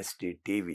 ST TV।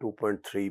$2.3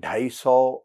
$250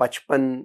55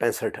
65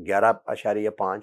11.5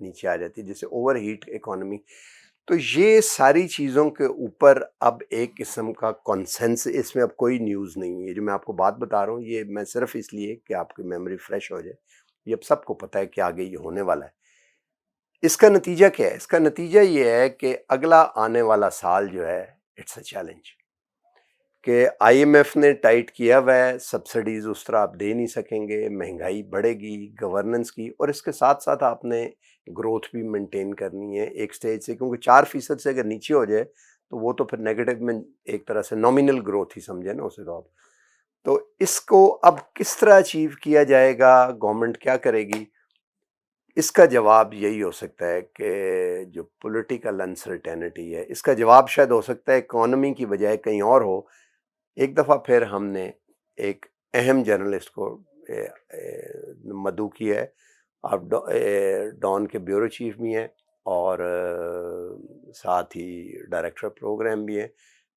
نیچے آ جاتی ہے، جیسے اوور ہیٹ اکانومی. تو یہ ساری چیزوں کے اوپر اب ایک قسم کا کنسنس، اس میں اب کوئی نیوز نہیں ہے. جو میں آپ کو بات بتا رہا ہوں یہ میں صرف اس لیے کہ آپ کی میموری فریش ہو جائے. یہ اب سب کو پتہ ہے کہ آگے یہ ہونے والا ہے. اس کا نتیجہ کیا ہے؟ اس کا نتیجہ یہ ہے کہ اگلا آنے والا سال جو ہے اٹس اے چیلنج، کہ آئی ایم ایف نے ٹائٹ کیا ہوا ہے، سبسڈیز اس طرح آپ دے نہیں سکیں گے، مہنگائی بڑھے گی، گورننس کی، اور اس کے ساتھ ساتھ آپ نے گروتھ بھی مینٹین کرنی ہے ایک سٹیج سے، کیونکہ 4% سے اگر نیچے ہو جائے تو وہ تو پھر نیگیٹو میں ایک طرح سے نامینل گروتھ ہی سمجھے نا اسے. تو آپ تو اس کو اب کس طرح اچیو کیا جائے گا، گورنمنٹ کیا کرے گی؟ اس کا جواب یہی ہو سکتا ہے کہ جو پولیٹیکل انسرٹینٹی ہے اس کا جواب شاید ہو سکتا ہے اکانومی کی بجائے کہیں اور ہو. ایک دفعہ پھر ہم نے ایک اہم جرنلسٹ کو مدعو کیا ہے. آپ ڈان کے بیورو چیف بھی ہیں اور ساتھ ہی ڈائریکٹر پروگرام بھی ہیں،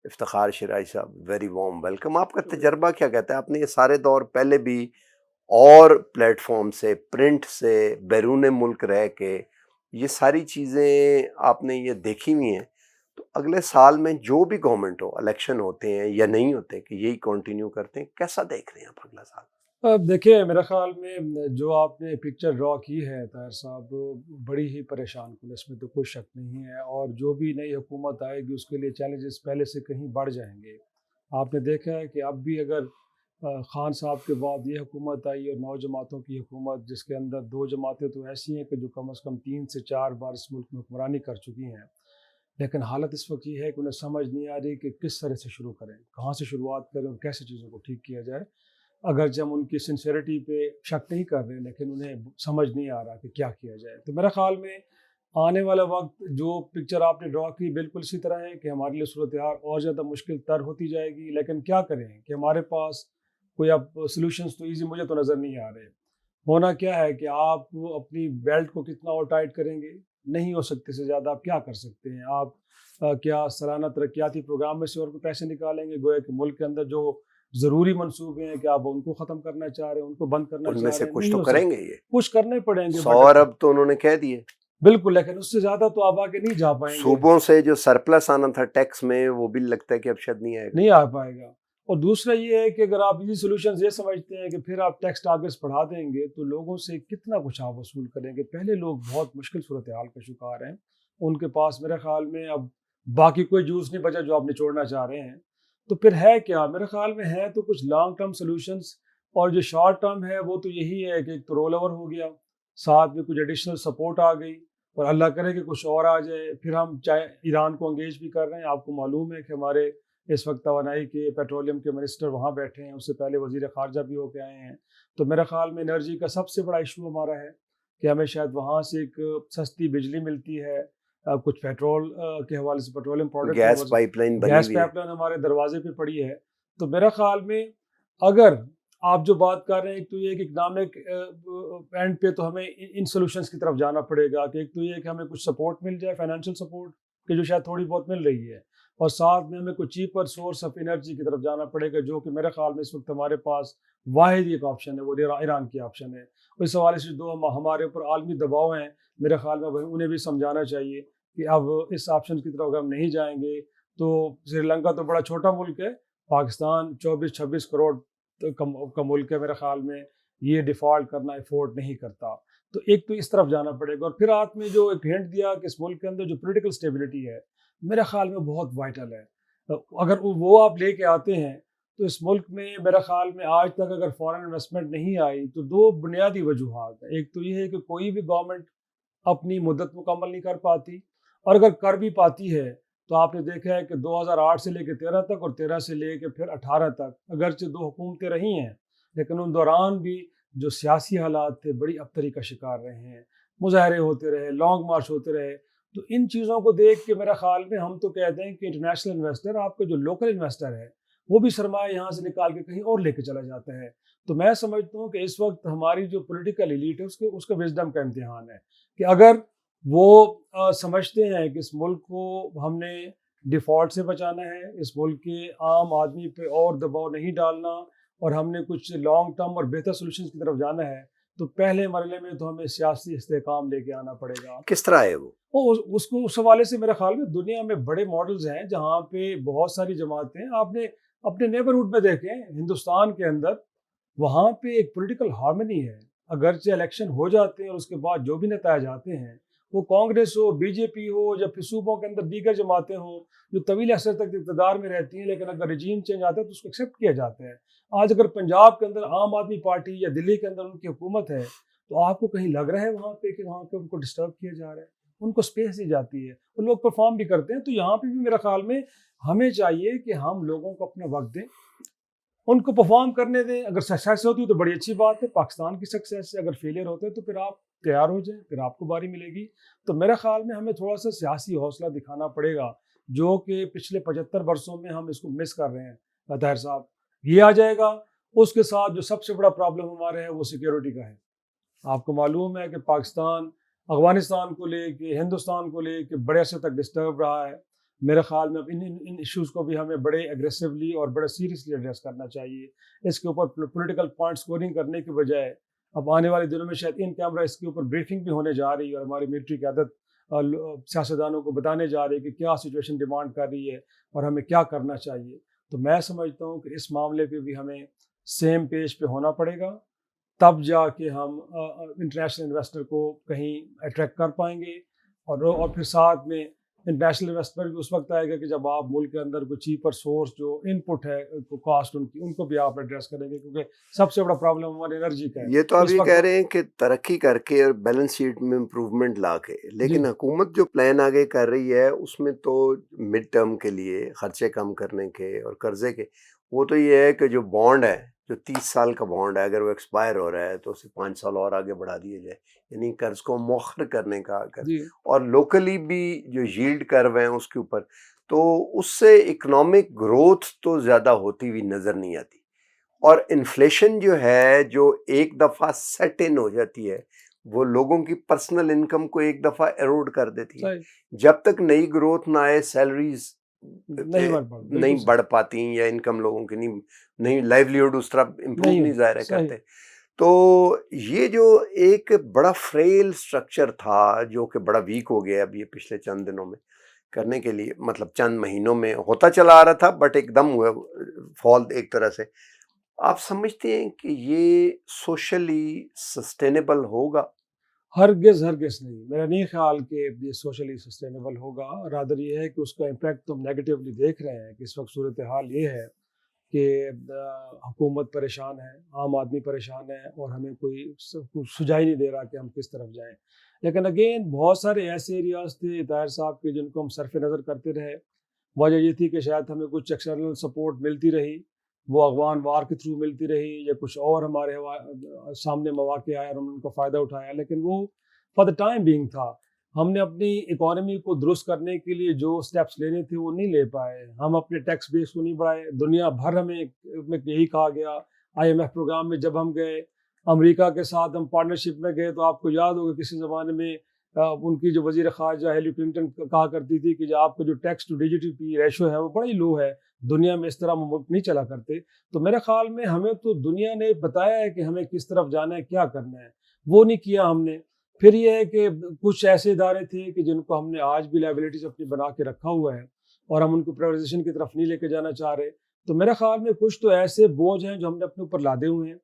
افتخار شرائی صاحب. Very warm welcome. آپ کا تجربہ کیا کہتا ہے؟ آپ نے یہ سارے دور پہلے بھی اور پلیٹ فارم سے، پرنٹ سے، بیرون ملک رہ کے یہ ساری چیزیں آپ نے یہ دیکھی ہوئی ہیں. تو اگلے سال میں جو بھی گورنمنٹ ہو، الیکشن ہوتے ہیں یا نہیں ہوتے، کہ یہی کنٹینیو کرتے ہیں، کیسا دیکھ رہے ہیں آپ اگلا سال؟ اب دیکھیں، میرا خیال میں جو آپ نے پکچر ڈرا کی ہے طاہر صاحب، بڑی ہی پریشان کن، اس میں تو کوئی شک نہیں ہے. اور جو بھی نئی حکومت آئے گی اس کے لیے چیلنجز پہلے سے کہیں بڑھ جائیں گے. آپ نے دیکھا ہے کہ اب بھی اگر خان صاحب کے بعد یہ حکومت آئی اور 9 جماعتوں کی حکومت، جس کے اندر 2 جماعتیں تو ایسی ہیں کہ جو کم از کم 3 سے 4 بار اس ملک میں حکمرانی کر چکی ہیں، لیکن حالت اس وقت یہ ہے کہ انہیں سمجھ نہیں آ رہی کہ کس طرح سے شروع کریں، کہاں سے شروعات کریں اور کیسے چیزوں کو ٹھیک کیا جائے. اگرچہ ہم ان کی سنسیئرٹی پہ شک نہیں کر رہے، لیکن انہیں سمجھ نہیں آ رہا کہ کیا کیا جائے. تو میرا خیال میں آنے والا وقت، جو پکچر آپ نے ڈرا کی، بالکل اسی طرح ہے کہ ہمارے لیے صورتحال اور زیادہ مشکل تر ہوتی جائے گی. لیکن کیا کریں کہ ہمارے پاس کوئی اب سلوشنز تو ایزی مجھے تو نظر نہیں آ رہے. ہونا کیا ہے کہ آپ اپنی بیلٹ کو کتنا اور ٹائٹ کریں گے، نہیں ہو سکتے سے زیادہ آپ کیا کر سکتے ہیں. آپ کیا سالانہ ترقیاتی پروگرام میں سے اور کوئی پیسے نکالیں گے؟ گویا کہ ملک کے اندر جو ضروری منصوبے ہیں کہ آپ ان کو ختم کرنا چاہ رہے ہیں، ان کو بند کرنا ان میں چاہ سے رہے ہیں، کچھ نہیں تو ہو کریں گے. سکتا. یہ کچھ کرنے پڑیں گے 100 ارب تو انہوں نے کہہ دیے. بالکل، لیکن اس سے زیادہ تو آپ آگے نہیں جا پائیں گے. صوبوں سے جو سرپلس آنا تھا ٹیکس میں، وہ بھی لگتا ہے کہ اب شاید نہیں آئے گا. نہیں آ پائے گا. اور دوسرا یہ ہے کہ اگر آپ ایزی سولوشنز یہ سمجھتے ہیں کہ پھر آپ ٹیکس ٹارگٹس بڑھا دیں گے تو لوگوں سے کتنا کچھ آپ وصول کریں گے. پہلے لوگ بہت مشکل صورتحال کا شکار ہیں، ان کے پاس میرے خیال میں اب باقی کوئی جوس نہیں بچا جو آپ نچوڑنا چاہ رہے ہیں. تو پھر ہے کیا؟ میرے خیال میں ہے تو کچھ لانگ ٹرم سولوشنز، اور جو شارٹ ٹرم ہے وہ تو یہی ہے کہ ایک تو رول اوور ہو گیا، ساتھ میں کچھ ایڈیشنل سپورٹ آ گئی، اور اللہ کرے کہ کچھ اور آ جائے. پھر ہم چاہے ایران کو انگیج بھی کر رہے ہیں. آپ کو معلوم ہے کہ ہمارے اس وقت توانائی کے پیٹرولیم کے منسٹر وہاں بیٹھے ہیں، اس سے پہلے وزیر خارجہ بھی ہو کے آئے ہیں. تو میرا خیال میں انرجی کا سب سے بڑا ایشو ہمارا ہے کہ ہمیں شاید وہاں سے ایک سستی بجلی ملتی ہے، کچھ پیٹرول کے حوالے سے petroleum product gas pipeline بنی گیس ہوئی ہے. پائپ لائن ہمارے دروازے پہ پڑی ہے. تو میرا خیال میں اگر آپ جو بات کر رہے ہیں، ایک تو یہ کہ اکنامک اینڈ پہ تو ہمیں ان سولوشنز کی طرف جانا پڑے گا، کہ ایک تو یہ کہ ہمیں کچھ سپورٹ مل جائے، فائنینشیل سپورٹ، کہ جو شاید تھوڑی بہت مل رہی ہے، اور ساتھ میں ہمیں کوئی چیپر سورس آف انرجی کی طرف جانا پڑے گا، جو کہ میرے خیال میں اس وقت ہمارے پاس واحد ایک آپشن ہے، وہ ایران کی آپشن ہے. اس حوالے سے جو ہمارے اوپر عالمی دباؤ ہیں، میرے خیال میں انہیں بھی سمجھانا چاہیے کہ اب اس آپشن کی طرف ہم نہیں جائیں گے. تو سری لنکا تو بڑا چھوٹا ملک ہے، پاکستان 24-26 کروڑ کا ملک ہے، میرے خیال میں یہ ڈیفالٹ کرنا افورڈ نہیں کرتا. تو ایک تو اس طرف جانا پڑے گا. اور پھر آپ نے جو ایک ہنٹ دیا کہ اس ملک کے اندر جو پولیٹیکل اسٹیبلٹی ہے، میرے خیال میں بہت وائٹل ہے. اگر وہ آپ لے کے آتے ہیں تو اس ملک میں میرے خیال میں آج تک اگر فارن انویسٹمنٹ نہیں آئی تو 2 بنیادی وجوہات ہیں. ایک تو یہ ہے کہ کوئی بھی گورنمنٹ اپنی مدت مکمل نہیں کر پاتی، اور اگر کر بھی پاتی ہے تو آپ نے دیکھا ہے کہ 2008 سے لے کے 13 تک اور 13 سے لے کے پھر 18 تک اگرچہ 2 حکومتیں رہی ہیں، لیکن ان دوران بھی جو سیاسی حالات تھے بڑی ابتری کا شکار رہے ہیں. مظاہرے ہوتے رہے، لانگ مارچ ہوتے رہے. تو ان چیزوں کو دیکھ کے میرا خیال میں ہم تو کہتے ہیں کہ انٹرنیشنل انویسٹر، آپ کا جو لوکل انویسٹر ہے، وہ بھی سرمایہ یہاں سے نکال کے کہیں اور لے کے چلا جاتا ہے. تو میں سمجھتا ہوں کہ اس وقت ہماری جو پولیٹیکل ایلیٹ ہے اس کا وزڈم کا امتحان ہے کہ اگر وہ سمجھتے ہیں کہ اس ملک کو ہم نے ڈیفالٹ سے بچانا ہے، اس ملک کے عام آدمی پہ اور دباؤ نہیں ڈالنا، اور ہم نے کچھ لانگ ٹرم اور بہتر سولوشنز کی طرف جانا ہے، تو پہلے مرحلے میں تو ہمیں سیاسی استحکام لے کے آنا پڑے گا. کس طرح ہے وہ؟ اس کو اس حوالے سے میرے خیال میں دنیا میں بڑے ماڈلز ہیں جہاں پہ بہت ساری جماعتیں, آپ نے اپنے نیبرہڈ میں دیکھیں ہندوستان کے اندر, وہاں پہ ایک پولیٹیکل ہارمنی ہے. اگرچہ الیکشن ہو جاتے ہیں اور اس کے بعد جو بھی نتائج آتے ہیں, وہ کانگریس ہو, بی جے پی ہو, یا پھر صوبوں کے اندر دیگر جماعتیں ہوں جو طویل عرصے تک اقتدار میں رہتی ہیں, لیکن اگر رجیم چینج آتا ہے تو اس کو ایکسیپٹ کیا جاتا ہے. آج اگر پنجاب کے اندر عام آدمی پارٹی یا دلی کے اندر ان کی حکومت ہے, تو آپ کو کہیں لگ رہا ہے وہاں پہ کہ وہاں پہ ان کو ڈسٹرب کیا جا رہا ہے؟ ان کو اسپیس دی جاتی ہے, وہ لوگ پرفارم بھی کرتے ہیں. تو یہاں پہ بھی میرا خیال میں ہمیں چاہیے کہ ہم لوگوں کو اپنا وقت دیں, ان کو پرفارم کرنے دیں. اگر سکسیس ہوتی ہے تو بڑی اچھی بات ہے, پاکستان کی سکسیس ہے. اگر فیلئر ہوتے ہیں تو پھر آپ تیار ہو جائیں, پھر آپ کو باری ملے گی. تو میرے خیال میں ہمیں تھوڑا سا سیاسی حوصلہ دکھانا پڑے گا, جو کہ پچھلے 75 برسوں میں ہم اس کو مس کر رہے ہیں. طاہر صاحب, یہ آ جائے گا. اس کے ساتھ جو سب سے بڑا پرابلم ہمارے ہے وہ سیکیورٹی کا ہے. آپ کو معلوم ہے کہ پاکستان افغانستان کو لے کے, ہندوستان کو لے کے بڑے عرصے تک ڈسٹرب رہا ہے. میرے خیال میں ان ایشوز کو بھی ہمیں بڑے ایگریسولی اور بڑے سیریسلی ایڈریس کرنا چاہیے. اس کے اوپر پولیٹیکل پوائنٹ اسکورنگ کرنے کے بجائے اب آنے والے دنوں میں شاید ان کیمرہ اس کے اوپر بریفنگ بھی ہونے جا رہی ہے, اور ہماری ملٹری قیادت سیاستدانوں کو بتانے جا رہی ہے کہ کیا سچویشن ڈیمانڈ کر رہی ہے اور ہمیں کیا کرنا چاہیے. تو میں سمجھتا ہوں کہ اس معاملے پہ بھی ہمیں سیم پیج پہ ہونا پڑے گا, تب جا کے ہم انٹرنیشنل انویسٹر کو کہیں اٹریکٹ کر پائیں گے. اور پھر ساتھ میں انٹرنیشنل انویسٹر بھی اس وقت آئے گا کہ جب آپ ملک کے اندر کوئی چیپر سورس جو ان پٹ ہے کاسٹ ان کو بھی آپ ایڈریس کریں گے, کیونکہ سب سے بڑا پرابلم ہماری انرجی کا ہے. یہ تو آپ یہ کہہ رہے ہیں کہ ترقی کر کے اور بیلنس شیٹ میں امپروومنٹ لا کے, لیکن حکومت جو پلان آگے کر رہی ہے اس میں تو مڈ ٹرم کے لیے خرچے کم کرنے کے اور قرضے کے, وہ تو یہ ہے کہ جو بانڈ ہے, جو 30 سال کا بانڈ ہے, اگر وہ ایکسپائر ہو رہا ہے تو اسے 5 سال اور آگے بڑھا دیا جائے, یعنی قرض کو مؤخر کرنے کا. اور لوکلی بھی جو ییلڈ کرو ہیں اس کے اوپر, تو اس سے اکنامک گروتھ تو زیادہ ہوتی ہوئی نظر نہیں آتی. اور انفلیشن جو ہے, جو ایک دفعہ سیٹ ان ہو جاتی ہے, وہ لوگوں کی پرسنل انکم کو ایک دفعہ ایروڈ کر دیتی ہے. جب تک نئی گروتھ نہ آئے, سیلریز نہیں بڑھ پاتی, یا انکم لوگوں کی نہیں لائیولیہڈ اس طرح امپروو نہیں ظاہر کرتے. تو یہ جو ایک بڑا فریل سٹرکچر تھا جو کہ بڑا ویک ہو گیا اب یہ پچھلے چند دنوں میں کرنے کے لیے, مطلب چند مہینوں میں ہوتا چلا آ رہا تھا, بٹ ایک دم ہوا فال ایک طرح سے. آپ سمجھتے ہیں کہ یہ سوشلی سسٹینیبل ہوگا؟ ہرگز نہیں. میرا نہیں خیال کہ یہ سوشلی سسٹینیبل ہوگا. رادر یہ ہے کہ اس کا امپیکٹ تو ہم نیگیٹیولی دیکھ رہے ہیں کہ اس وقت صورتحال یہ ہے کہ حکومت پریشان ہے, عام آدمی پریشان ہے, اور ہمیں کوئی سجائی نہیں دے رہا کہ ہم کس طرف جائیں. لیکن اگین بہت سارے ایسے ایریاز تھے طاہر صاحب کے جن کو ہم صرف نظر کرتے رہے. وجہ یہ تھی کہ شاید ہمیں کچھ ایکسٹرنل سپورٹ ملتی رہی, وہ افغان وار کے تھرو ملتی رہی, یا کچھ اور ہمارے سامنے مواقع آئے اور ہم ان کا فائدہ اٹھایا. لیکن وہ فار دا ٹائم بینگ تھا. ہم نے اپنی اکانومی کو درست کرنے کے لیے جو سٹیپس لینے تھے وہ نہیں لے پائے. ہم اپنے ٹیکس بیس کو نہیں بڑھائے. دنیا بھر ہمیں یہی کہا گیا. IMF پروگرام میں جب ہم گئے, امریکہ کے ساتھ ہم پارٹنرشپ میں گئے, تو آپ کو یاد ہوگا کسی زمانے میں ان کی جو وزیر خارجہ ہیلی کلنٹن کہا کرتی تھی کہ جو آپ کا جو ٹیکس ٹو DGDP ریشو ہے وہ بڑا ہی لو ہے, دنیا میں اس طرح ملک نہیں چلا کرتے. تو میرے خیال میں ہمیں تو دنیا نے بتایا ہے کہ ہمیں کس طرف جانا ہے, کیا کرنا ہے, وہ نہیں کیا ہم نے. پھر یہ ہے کہ کچھ ایسے ادارے تھے کہ جن کو ہم نے آج بھی لائبلٹیز اپنی بنا کے رکھا ہوا ہے, اور ہم ان کو پرائیویٹائزیشن کی طرف نہیں لے کے جانا چاہ رہے. تو میرے خیال میں کچھ تو ایسے بوجھ ہیں جو ہم نے اپنے اوپر لادے ہوئے ہیں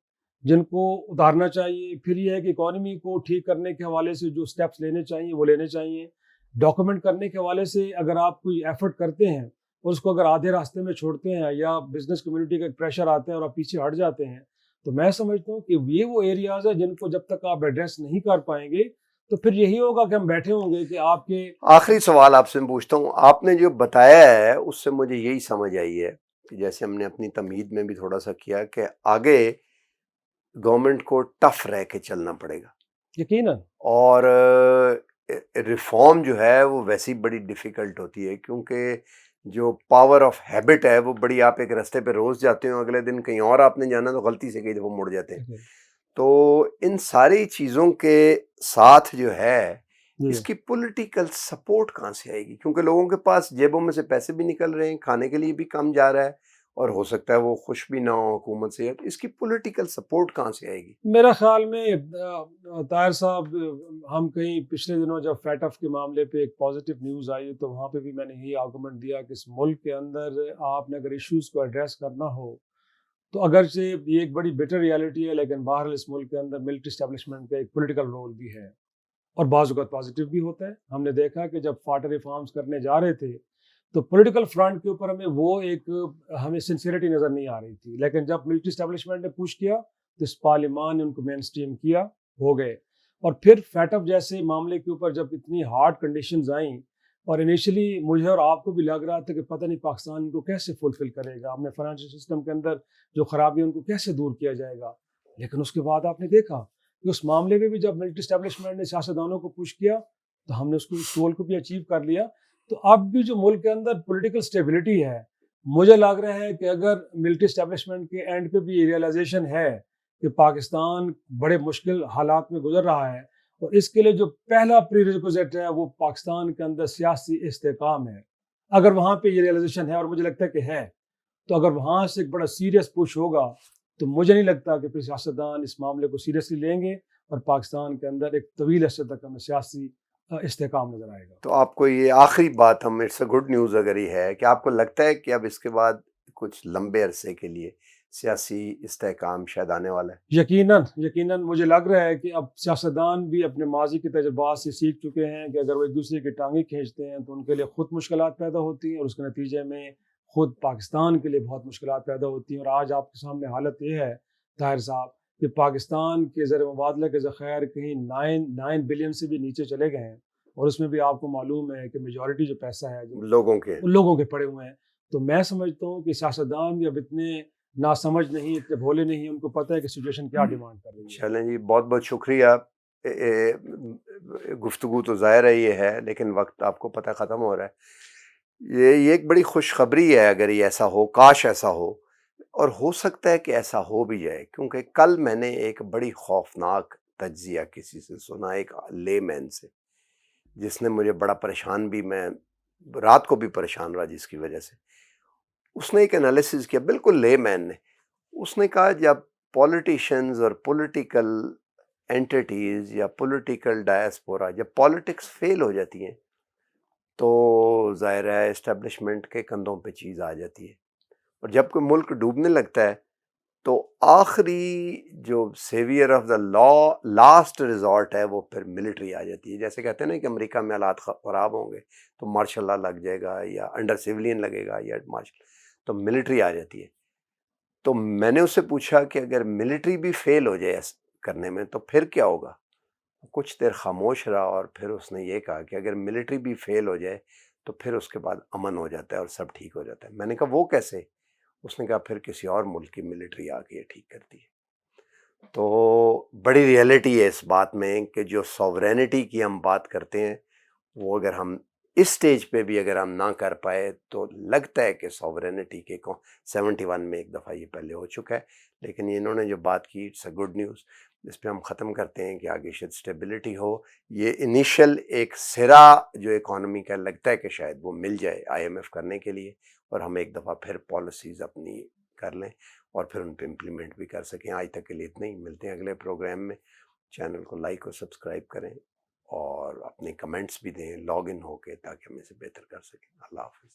جن کو اتارنا چاہیے. پھر یہ ہے کہ اکانومی کو ٹھیک کرنے کے حوالے سے جو سٹیپس لینے چاہیے وہ لینے چاہیے. ڈاکومنٹ کرنے کے حوالے سے اگر آپ کوئی ایفرٹ کرتے ہیں اور اس کو اگر آدھے راستے میں چھوڑتے ہیں, یا بزنس کمیونٹی کا پریشر آتے ہیں اور آپ پیچھے ہٹ جاتے ہیں, تو میں سمجھتا ہوں کہ یہ وہ ایریاز ہیں جن کو جب تک آپ ایڈریس نہیں کر پائیں گے تو پھر یہی ہوگا کہ ہم بیٹھے ہوں گے کہ آپ کے. آخری سوال آپ سے پوچھتا ہوں, آپ نے جو بتایا ہے اس سے مجھے یہی سمجھ آئی ہے کہ جیسے ہم نے اپنی تمہید میں بھی تھوڑا سا کیا کہ آگے گورنمنٹ کو ٹف رہ کے چلنا پڑے گا یقیناً, اور ریفارم جو ہے وہ ویسی بڑی ڈیفیکلٹ ہوتی ہے, کیونکہ جو پاور آف ہیبٹ ہے وہ بڑی, آپ ایک راستے پہ روز جاتے ہو, اگلے دن کہیں اور آپ نے جانا تو غلطی سے کئی دفعہ مڑ جاتے ہیں. تو ان ساری چیزوں کے ساتھ جو ہے اس کی پولیٹیکل سپورٹ کہاں سے آئے گی, کیونکہ لوگوں کے پاس جیبوں میں سے پیسے بھی نکل رہے ہیں, کھانے کے لیے بھی کم جا رہا ہے, اور ہو سکتا ہے وہ خوش بھی نہ ہو حکومت سے. اس کی پولیٹیکل سپورٹ کہاں سے آئے گی؟ میرا خیال میں طاہر صاحب، ہم کہیں پچھلے دنوں جب فیٹ آف کے معاملے پہ ایک پازیٹیو نیوز آئی تو وہاں پہ بھی میں نے یہی آرگومنٹ دیا کہ اس ملک کے اندر آپ نے اگر ایشوز کو ایڈریس کرنا ہو تو اگرچہ یہ ایک بڑی بیٹر ریالٹی ہے، لیکن بہرحال اس ملک کے اندر ملٹری اسٹیبلشمنٹ کا ایک پولیٹیکل رول بھی ہے اور بعض اوقات پازیٹیو بھی ہوتا ہے. ہم نے دیکھا کہ جب فاٹر ریفارمز کرنے جا رہے تھے تو پولیٹیکل فرنٹ کے اوپر ہمیں سنسیئرٹی نظر نہیں آ رہی تھی، لیکن جب ملٹری اسٹیبلشمنٹ نے پوش کیا تو اس پارلیمان نے ان کو مین اسٹریم کیا، ہو گئے. اور پھر فیٹ اپ جیسے معاملے کے اوپر جب اتنی ہارڈ کنڈیشنز آئیں اور انیشلی مجھے اور آپ کو بھی لگ رہا تھا کہ پتہ نہیں پاکستان ان کو کیسے فلفل کرے گا، اپنے فائنینشیل سسٹم کے اندر جو خرابی ان کو کیسے دور کیا جائے گا. لیکن اس کے بعد آپ نے دیکھا کہ اس معاملے میں بھی جب ملٹری اسٹیبلشمنٹ نے سیاستدانوں کو پوش کیا تو ہم نے اس گول کو بھی اچیو کر لیا. تو اب بھی جو ملک کے اندر پولیٹیکل اسٹیبلٹی ہے، مجھے لگ رہا ہے کہ اگر ملٹری اسٹیبلشمنٹ کے اینڈ پہ بھی یہ ریئلائزیشن ہے کہ پاکستان بڑے مشکل حالات میں گزر رہا ہے اور اس کے لیے جو پہلا پری ریکوزٹ ہے وہ پاکستان کے اندر سیاسی استحکام ہے. اگر وہاں پہ یہ ریئلائزیشن ہے اور مجھے لگتا ہے کہ ہے، تو اگر وہاں سے ایک بڑا سیریس پش ہوگا تو مجھے نہیں لگتا کہ پھر سیاستدان اس معاملے کو سیریسلی لیں گے اور پاکستان کے اندر ایک طویل عرصے تک ہمیں سیاسی استحکام نظر آئے گا. تو آپ کو یہ آخری بات ہم اٹس اے گڈ نیوز اگر یہ ہے کہ آپ کو لگتا ہے کہ اب اس کے بعد کچھ لمبے عرصے کے لیے سیاسی استحکام شاید آنے والا ہے؟ یقیناً مجھے لگ رہا ہے کہ اب سیاستدان بھی اپنے ماضی کے تجربات سے سیکھ چکے ہیں کہ اگر وہ ایک دوسرے کی ٹانگیں کھینچتے ہیں تو ان کے لیے خود مشکلات پیدا ہوتی ہیں اور اس کے نتیجے میں خود پاکستان کے لیے بہت مشکلات پیدا ہوتی ہیں. اور آج آپ کے سامنے حالت یہ ہے طاہر صاحب کہ پاکستان کے زر مبادلہ کے ذخائر کہیں 9 بلین سے بھی نیچے چلے گئے ہیں اور اس میں بھی آپ کو معلوم ہے کہ میجورٹی جو پیسہ ہے جو لوگوں کے پڑے ہوئے ہیں. تو میں سمجھتا ہوں کہ سیاستدان بھی اب اتنے ناسمجھ نہیں، اتنے بھولے نہیں، ان کو پتہ ہے کہ سچویشن کیا ڈیمانڈ کر رہی ہے. چلیں جی، بہت بہت شکریہ. گفتگو تو ظاہر ہے یہ ہے لیکن وقت آپ کو پتہ ختم ہو رہا ہے. یہ ایک بڑی خوشخبری ہے اگر یہ ایسا ہو، کاش ایسا ہو، اور ہو سکتا ہے کہ ایسا ہو بھی جائے. کیونکہ کل میں نے ایک بڑی خوفناک تجزیہ کسی سے سنا، ایک لے مین سے، جس نے مجھے بڑا پریشان بھی، میں رات کو بھی پریشان رہا جس کی وجہ سے. اس نے ایک انالیسز کیا، بالکل لے مین نے. اس نے کہا جب پولیٹیشنز اور پولیٹیکل اینٹیٹیز یا پولیٹیکل ڈائسپورا، جب پالیٹکس فیل ہو جاتی ہیں تو ظاہر ہے اسٹیبلشمنٹ کے کندھوں پہ چیز آ جاتی ہے. اور جب کوئی ملک ڈوبنے لگتا ہے تو آخری جو severe of the last resort ہے وہ پھر ملٹری آ جاتی ہے. جیسے کہتے ہیں نا کہ امریکہ میں حالات خراب ہوں گے تو مارشل لا لگ جائے گا یا انڈر سیولین لگے گا یا مارشل، تو ملٹری آ جاتی ہے. تو میں نے اس سے پوچھا کہ اگر ملٹری بھی فیل ہو جائے کرنے میں تو پھر کیا ہوگا؟ کچھ دیر خاموش رہا اور پھر اس نے یہ کہا کہ اگر ملٹری بھی فیل ہو جائے تو پھر اس کے بعد امن ہو جاتا ہے اور سب ٹھیک ہو جاتا ہے. میں نے کہا وہ کیسے؟ اس نے کہا پھر کسی اور ملک کی ملٹری آ کے یہ ٹھیک کرتی ہے. تو بڑی ریئلٹی ہے اس بات میں کہ جو سوورینٹی کی ہم بات کرتے ہیں وہ اگر ہم اس سٹیج پہ بھی اگر ہم نہ کر پائے تو لگتا ہے کہ سوورینٹی کے 71 میں ایک دفعہ یہ پہلے ہو چکا ہے. لیکن انہوں نے جو بات کی اٹس اے گڈ نیوز. اس پہ ہم ختم کرتے ہیں کہ آگے شاید اسٹیبلٹی ہو. یہ انیشل ایک سرا جو اکانومی کا لگتا ہے کہ شاید وہ مل جائے IMF کرنے کے لیے اور ہم ایک دفعہ پھر پالیسیز اپنی کر لیں اور پھر ان پہ امپلیمنٹ بھی کر سکیں. آج تک کے لیے اتنا ہی. ملتے ہیں اگلے پروگرام میں. چینل کو لائک اور سبسکرائب کریں اور اپنے کمنٹس بھی دیں لاگ ان ہو کے تاکہ ہم اسے بہتر کر سکیں. اللہ حافظ.